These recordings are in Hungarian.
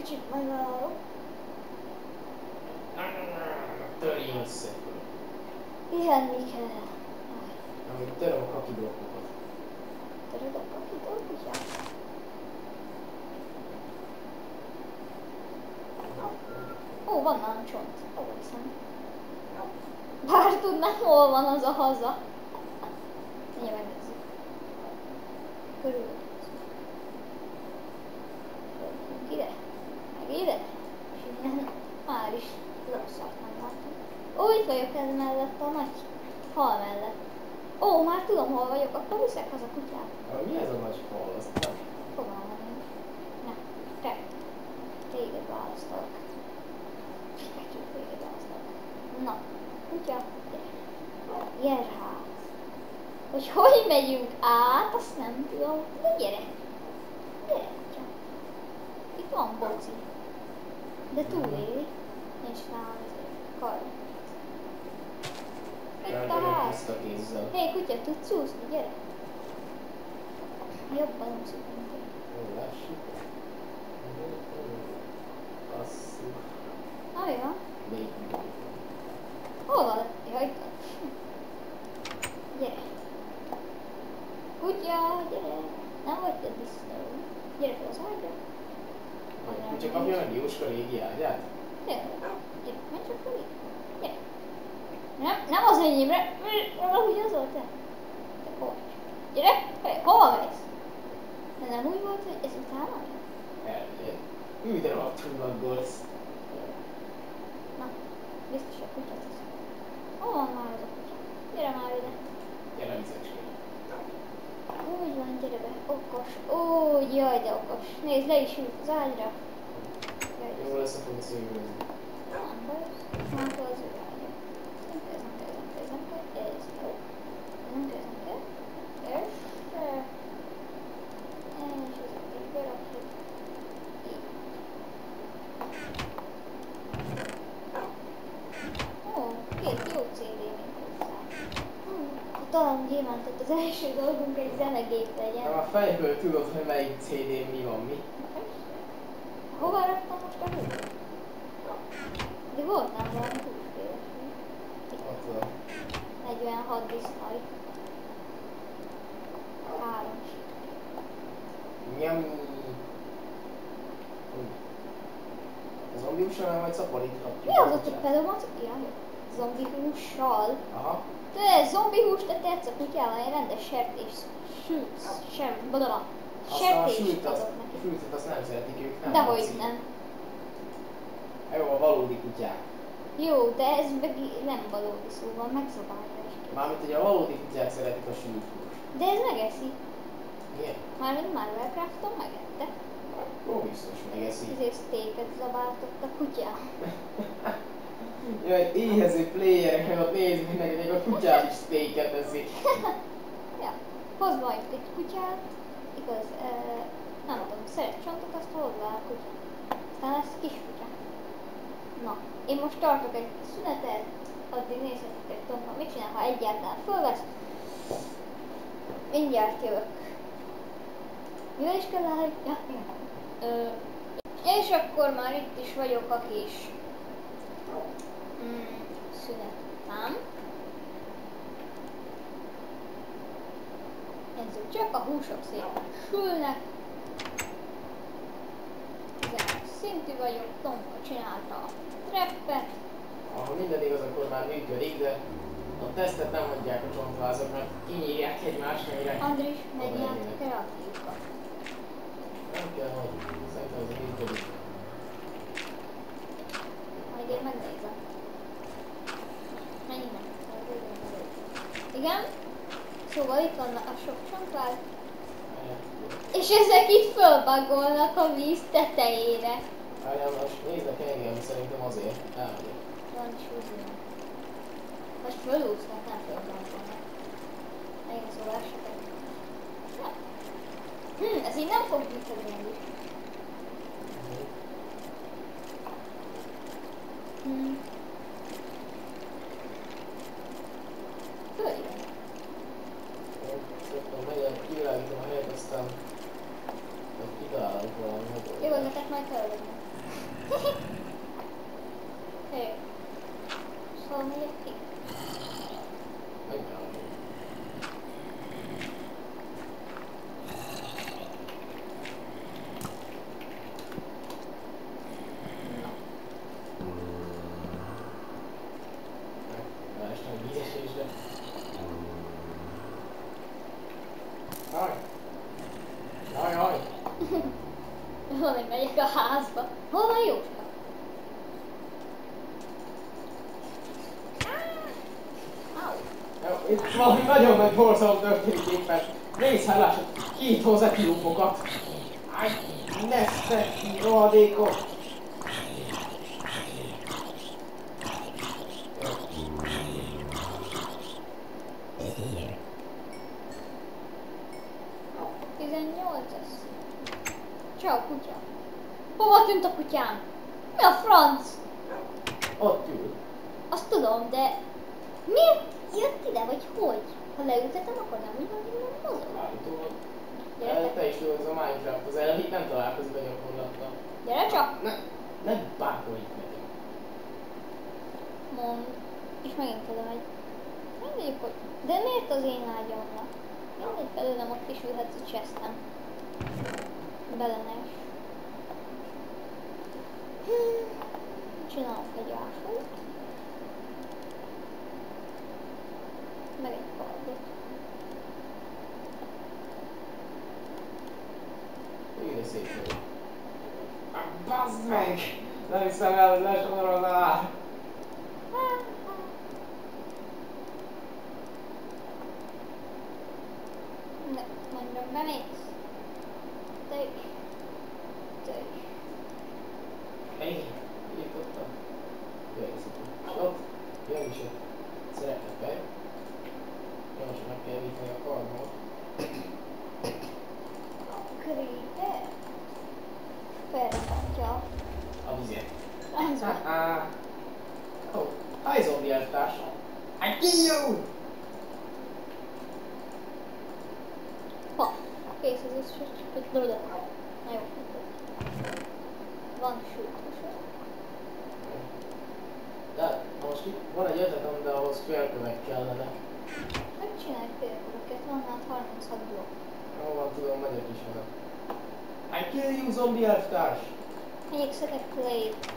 kicsit megállok. Törjön össze. Pihenni kell. Amíg töröm a kaki blokkokat. Töröd a kakitól, kutyát? Ó, van nálam csont. Ó, hiszem. Bár tudnám, hol van az a haza. Mindjárt megnézzük. Körülöttünk. Ide. Meg ide. És innen már is rosszat nem látom. Ó, itt vagyok ez mellett, a nagy fal mellett. Ó, már tudom, hol vagyok, akkor viszek haza kutyát. Mi ez a nagy fal? Azt nem. Fogalmam nincs. Na, te. Téged választalak. Téged választalak. Na, kutya. Gerhát. Hogy megyünk át, azt nem tudom. De gyere. Gyere, csak. Itt van boci. De túléli. Nincs nálam ezért. Kar. Itt a ház. Tiszta kézzel. Hé, kutya, tudsz úszni? Gyere. Jobban úszik, mint én. Jó, lássuk. Passzív. Na, mi van? Végig. Hol van? Ja, itt van. Gyere. Kutya, gyere. Nem vagy te disznó. Gyere fel az ágyra. Kutya kapja meg Jóska régi ágyát? Tényleg. Gyere, menj csak fel itt. Gyere. Nem az enyémre. Valahogy az volt te. Te kocs. Gyere. Hey, hova mész? De nem úgy volt, hogy ez utána megy? Elvileg. De rohadtul laggolsz. Na, biztos a kutya tesz. Hol van már az a kutya? Gyere már ide. Gyere, vizecské. Úgy van, gyere be. Okos. Úgy, jaj, de okos. Nézd, le is ült az ágyra. Jaj, de Jó lesz a fogsz jövőzni. nem baj. Már az ő ágya. Nem kell. Ez jó. Nem kell. És... És ezeket is berakjuk. Így. Ó, két jó CD még hozzá. Talán gyémántott az első dolgunk egy zenegép legyen. Ha a fejből tudod, hogy melyik CD-n mi van, mi? Hova raktam most a húst? De volt nem valami húsféles. Ott van. 46 disznói. 3 Nyami. A zombi hússal nem majd szaporíthatjuk. Mi az ott, hogy pedomacok? Ja, zombi hússal. Aha. Te zombi hús, te tetsz a kutyával, egy rendes sertés sütsz. Badala. Aztán a Sertés sült, adok neki. sültet azt nem szeretik ők, nem Dehogy tetszik. nem. Jó, a valódi kutyák. Jó, de ez meg nem valódi szóval, megszabálja is. Mármint, hogy a valódi kutyák szeretik a sült húst. De ez megeszi. Milyen? Mármint már Warcrafton megette. Ó, biztos megeszi. Ezért steaket zabáltott a kutya. Jaj, éhező playerek meg ott nézni, meg még a kutyát is steaket eszik. Ja, hozd majd egy kutyát, igaz, nem tudom, szeret csontot, azt hozd le a kutya. Aztán lesz kis kutya. Na, én most tartok egy szünetet, addig nézhetitek Tompa mit csinál, ha egyáltalán fölvesz. Mindjárt jövök. Mivel is kell állni? Ja, és akkor már itt is vagyok a kis szünet után. Nézzük csak, a húsok szépen sülnek. Szintű vagyok, Tompa csinálta a treppet. Ha minden igaz, akkor már működik, de a tesztet nem hagyják a csontvázok, mert kinyírják egymást, amire... Andris, menjünk kreatívokat. Nem kell, hogy szerintem ez működik. Majd én megnézem. Menjünk meg. Igen? Szóval itt vannak a sok csontváz. És ezek itt fölbagolnak a víz tetejére. Várjál, most néznek engem, szerintem azért. Elmegyek. Van is húzni. Most fölúsznak, nem fölbagolnak. Igen, szóval esetek. Ja. Ez így nem fog működni. Följön. Megyek, kivilágítom a helyet, aztán kitalálok valami. Jó, neked majd felvegyem. hogy megyek a házba. Hol van Jóska? Au. Itt valami nagyon nagy borzalom történik éppen. Mészárlás, két hozzá kilófokat. Áj, nesztek ki, rohadékok. Ciao, kutya. Hova tűnt a kutyám? Mi a franc? Ott ül. Azt tudom, de miért jött ide, vagy hogy? Ha leültetem, akkor nem úgy van, hogy nem mozog. Állítólag. Gyere Te is tudod, a Minecraft, az Elvit nem találkozik a gyakorlattal. Gyere csak! Ne bátorít nekem. Mond. És megint oda megy. Mindegy, hogy... De miért az én ágyamnak? Mindegy, belőlem ott is ülhetsz a chestem. Belenes. Csinálok egy ásót. Meg egy kardot. Ide szép vagy. Bazd meg! Nem hiszem el, hogy lesorol az ár. Ne, mondjam, bemész. Te is. Te is. Hey, írtottam. Jöjj, szépen. Ott, jön is ott. Szeretnek be. Most meg kell vitni a kardot. A creeper. Felrakja. A vizet. Ez van. Oh, hi zombie elvtárs. I kill you! Ha, kész az összes, csak egy oda. Na jó. Van sőt. De most itt van egy ötletem, de ahhoz félkövek kellene. Megcsinálj félköveket, van hát 36 blokk. Jó van, tudom, megyek is oda. I kill you, zombie elvtárs! Megyek szedek clay-t.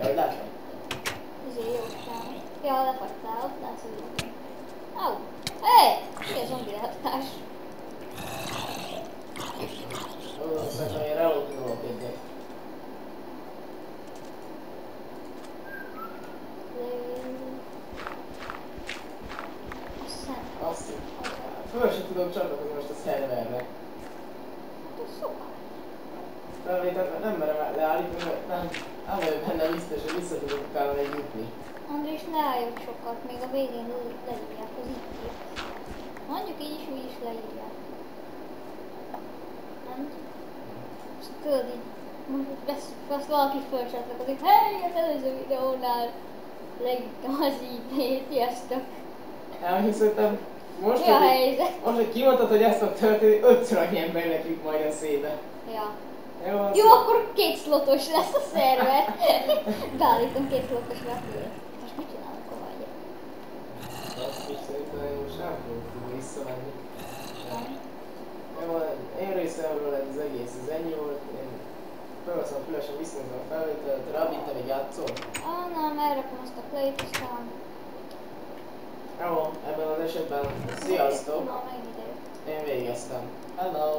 Jaj, lefagy. Ezért jó sem. Ja, lefagytál, ott látsz az úton. Au! Hé! Mi a zombi elhatás? Ó, szerintem én relógolok egyet. Azt föl sem tudom csatlakozni most a szerverre. Nem merem leállítani, mert nem vagyok benne biztos, hogy vissza tudok utána még jutni. Andrés, ne álljuk sokat, még a végén leírják az itt. Mondjuk így is, úgy is leírják. Nem? És tudod így, most valaki fölcsatlakozik, hey, az előző videónál leírtam az IP-t, sziasztok! Elhiszem, most, Mi a helyzet? hogy kimondtad, hogy ezt a történet, 5-ször annyi embernek jut majd eszébe. Ja. Jó, Jó, akkor 2 slotos lesz a szerver. Beállítom 2 slotos repülőt. Most mit csinálok a vágyat? Azt is szerintem én most nem fogok tudni visszamenni. Nem. Jó, én részemről ez az egész, ez ennyi volt. Én felveszem a fülesen, visszanézem a felvételt, rábítem egy játszol. Nem, elrakom azt a play-t, aztán... Jó, ebben az esetben sziasztok! Na, megint idejött. Én végeztem. Hello!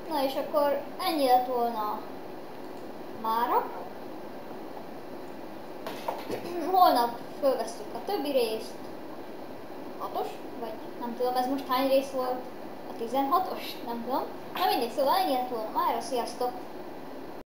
Na és akkor ennyi lett volna mára. Holnap fölvesztük a többi részt. 6-os? Vagy nem tudom, ez most hány rész volt? A 16-os? Nem tudom. Na mindegy, szóval ennyi lett volna mára. Sziasztok!